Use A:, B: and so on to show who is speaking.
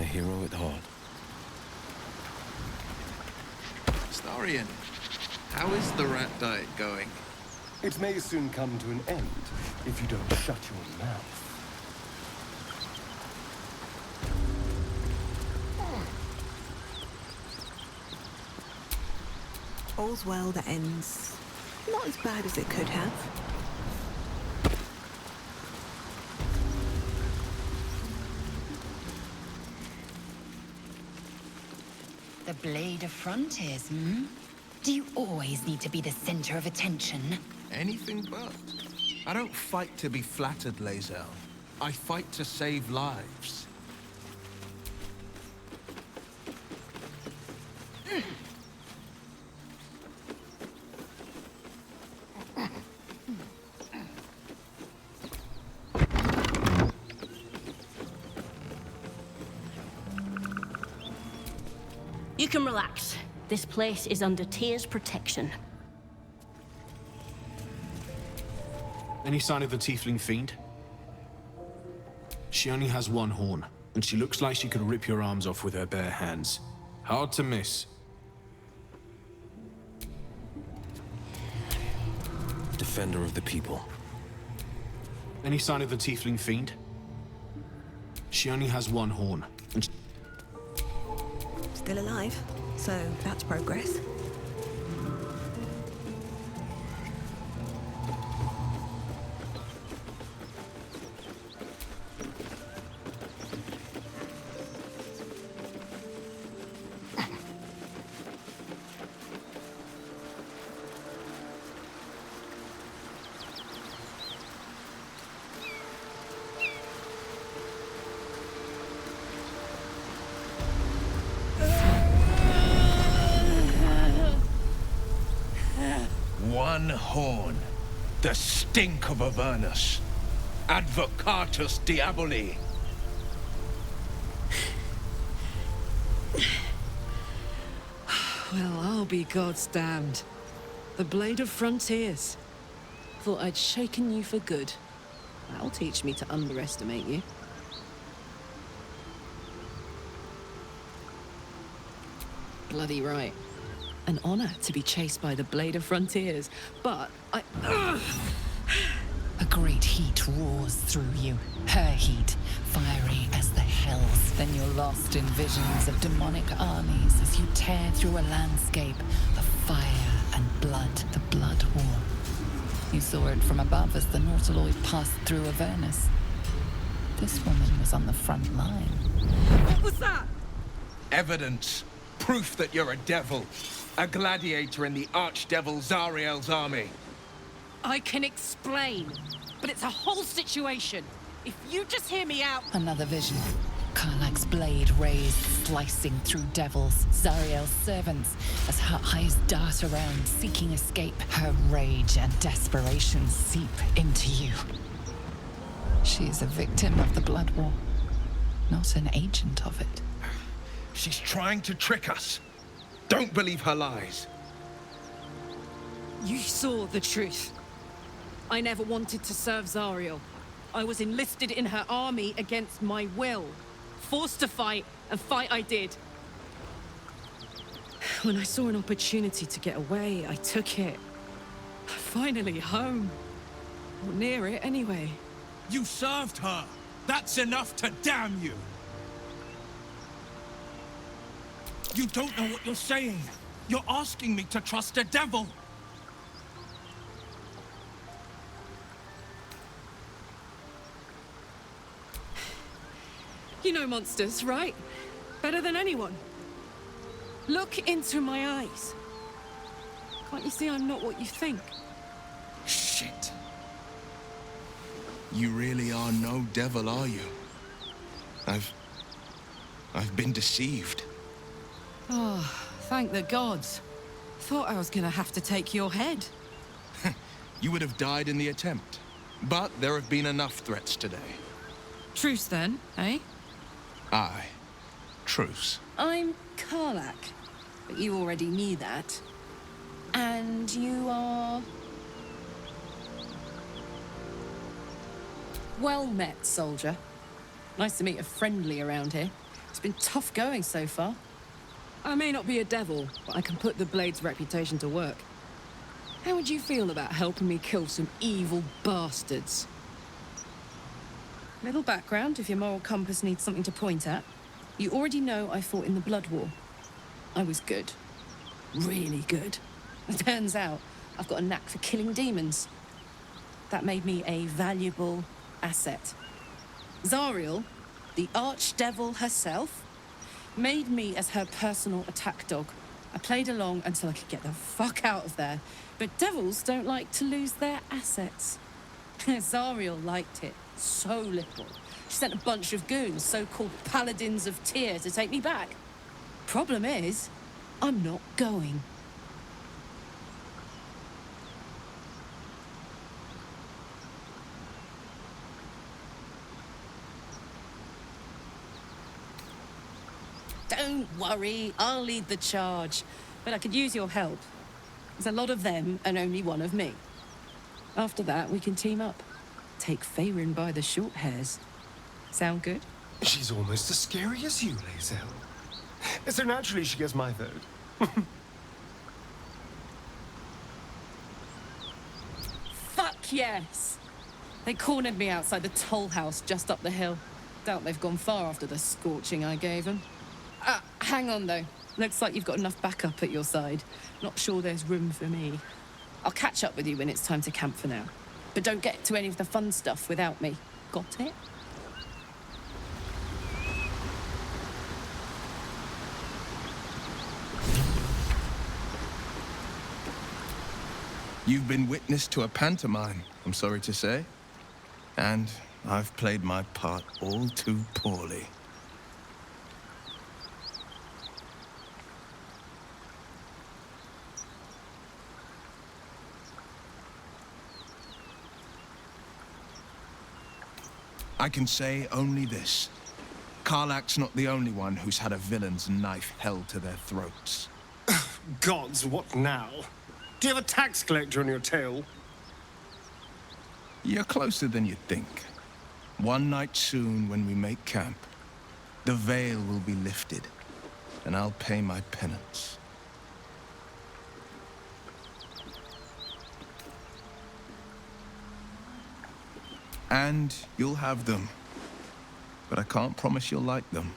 A: hero at heart.
B: Starion, how is the rat diet going?
C: It may soon come to an end if you don't shut your mouth.
D: All's well that ends. Not as bad as it could have.
E: The Blade of Frontiers, hmm? Do you always need to be the center of attention?
B: Anything but. I don't fight to be flattered, Lae'zel. I fight to save lives.
F: You can relax. This place is under Tyr's protection.
G: Any sign of the tiefling fiend? She only has one horn, and she looks like she could rip your arms off with her bare hands. Hard to miss.
A: Defender of the people.
G: Any sign of the tiefling fiend? She only has one horn, and
D: Still alive, so that's progress.
B: One horn. The stink of Avernus. Advocatus Diaboli.
H: Well, I'll be God's damned. The Blade of Frontiers. Thought I'd shaken you for good. That'll teach me to underestimate you. Bloody right. An honor to be chased by the Blade of Frontiers, but I...
E: A great heat roars through you. Her heat, fiery as the hells. Then you're lost in visions of demonic armies as you tear through a landscape of fire and blood, the Blood War. You saw it from above as the Nautiloid passed through Avernus. This woman was on the front line.
H: What was that?
B: Evidence. Proof that you're a devil. A gladiator in the Archdevil Zariel's army.
H: I can explain, but it's a whole situation. If you just hear me out...
E: Another vision. Karlach's blade raised, slicing through devils, Zariel's servants, as her eyes dart around, seeking escape. Her rage and desperation seep into you. She is a victim of the Blood War, not an agent of it.
B: She's trying to trick us. Don't believe her lies.
H: You saw the truth. I never wanted to serve Zariel. I was enlisted in her army against my will. Forced to fight, and fight I did. When I saw an opportunity to get away, I took it. Finally home. Or near it, anyway.
B: You served her. That's enough to damn you. You don't know what you're saying. You're asking me to trust a devil.
H: You know monsters, right? Better than anyone. Look into my eyes. Can't you see I'm not what you think?
B: Shit. You really are no devil, are you? I've been deceived.
H: Oh, thank the gods. Thought I was gonna have to take your head.
B: You would have died in the attempt. But there have been enough threats today.
H: Truce then, eh?
B: Aye. Truce.
H: I'm Karlach, but you already knew that. And you are... Well met, soldier. Nice to meet a friendly around here. It's been tough going so far. I may not be a devil, but I can put the Blade's reputation to work. How would you feel about helping me kill some evil bastards? Little background, if your moral compass needs something to point at. You already know I fought in the Blood War. I was good. Really good. It turns out I've got a knack for killing demons. That made me a valuable asset. Zariel, the archdevil herself, made me as her personal attack dog. I played along until I could get the fuck out of there. But devils don't like to lose their assets. Zariel liked it so little. She sent a bunch of goons, so-called Paladins of Tyr, to take me back. Problem is, I'm not going. Don't worry, I'll lead the charge. But I could use your help. There's a lot of them and only one of me. After that, we can team up. Take Faerun by the short hairs. Sound good?
C: She's almost as scary as you, Lae'zel. So naturally she gets my vote.
H: Fuck yes! They cornered me outside the toll house just up the hill. Doubt they've gone far after the scorching I gave them. Hang on though. Looks like you've got enough backup at your side. Not sure there's room for me. I'll catch up with you when it's time to camp for now. But don't get to any of the fun stuff without me. Got it?
B: You've been witness to a pantomime, I'm sorry to say. And I've played my part all too poorly. I can say only this. Karlach's not the only one who's had a villain's knife held to their throats.
C: Gods, what now? Do you have a tax collector on your tail?
B: You're closer than you think. One night soon, when we make camp, the veil will be lifted, and I'll pay my penance. And you'll have them. But I can't promise you'll like them.